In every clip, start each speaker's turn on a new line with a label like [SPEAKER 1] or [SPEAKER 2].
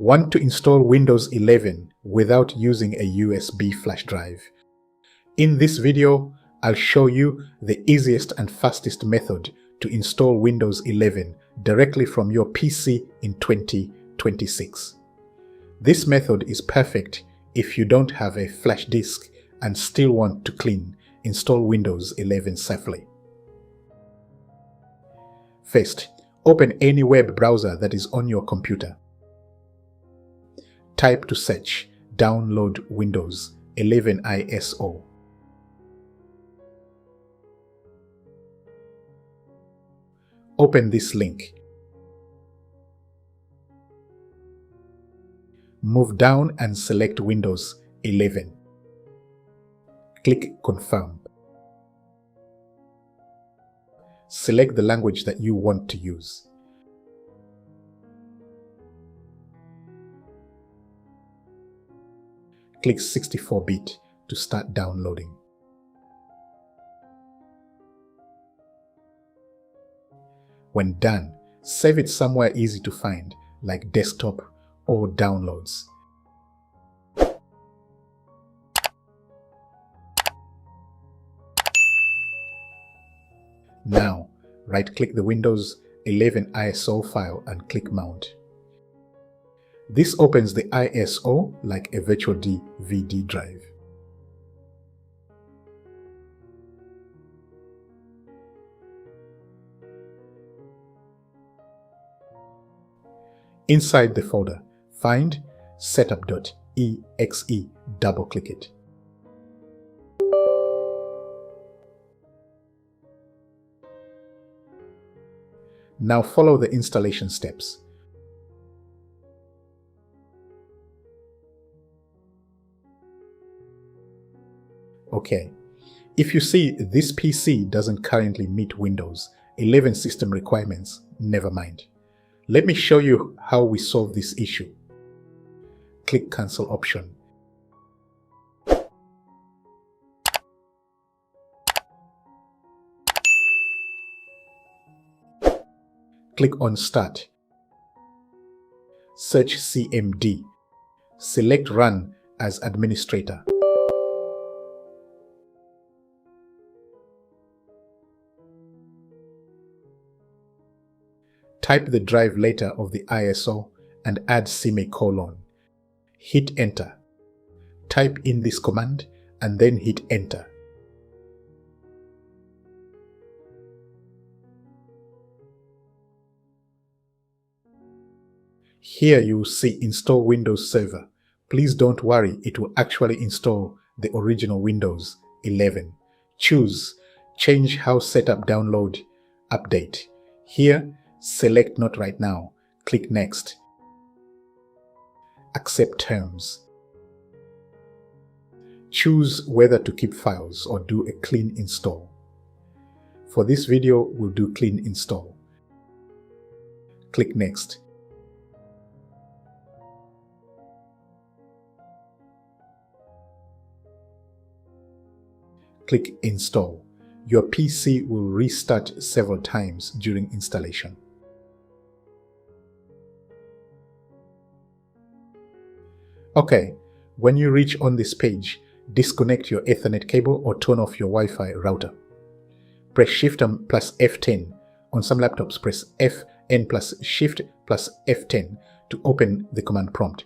[SPEAKER 1] Want to install Windows 11 without using a USB flash drive? In this video, I'll show you the easiest and fastest method to install Windows 11 directly from your PC in 2026. This method is perfect if you don't have a flash disk and still want to install Windows 11 safely. First, open any web browser that is on your computer. Type to search download Windows 11 ISO. Open this link. Move down and select Windows 11. Click Confirm. Select the language that you want to use. Click 64-bit to start downloading. When done, save it somewhere easy to find, like desktop or downloads. Now, right-click the Windows 11 ISO file and click Mount. This opens the ISO like a virtual DVD drive. Inside the folder, find setup.exe, double-click it. Now follow the installation steps. Okay, if you see this PC doesn't currently meet Windows 11 system requirements, never mind. Let me show you how we solve this issue. Click Cancel option. Click on Start. Search CMD. Select Run as administrator. Type the drive letter of the ISO and add semicolon. Hit Enter. Type in this command and then hit Enter. Here you will see Install Windows Server. Please don't worry, it will actually install the original Windows 11. Choose Change How Setup Download Update. Here, select Not Right Now. Click Next. Accept Terms. Choose whether to keep files or do a clean install. For this video, we'll do clean install. Click Next. Click Install. Your PC will restart several times during installation. Okay, when you reach on this page, disconnect your Ethernet cable or turn off your Wi-Fi router. Press Shift plus F10. On some laptops, press Fn plus Shift plus F10 to open the command prompt.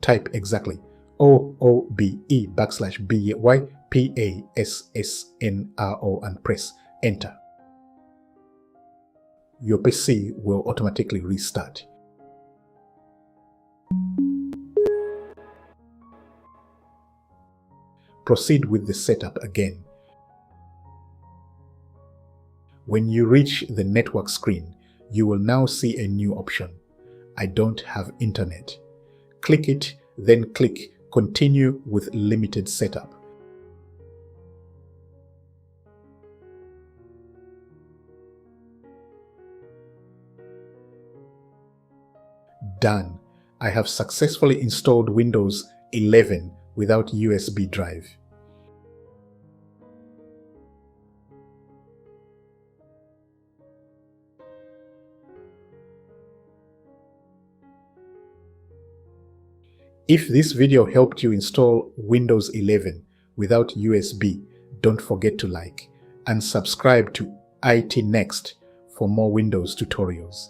[SPEAKER 1] Type exactly OOBE\BYPASSNRO and press Enter. Your PC will automatically restart. Proceed with the setup again. When you reach the network screen, you will now see a new option. I don't have internet. Click it, then click Continue with limited setup. Done. I have successfully installed Windows 11 without USB drive. If this video helped you install Windows 11 without USB, don't forget to like and subscribe to IT Next for more Windows tutorials.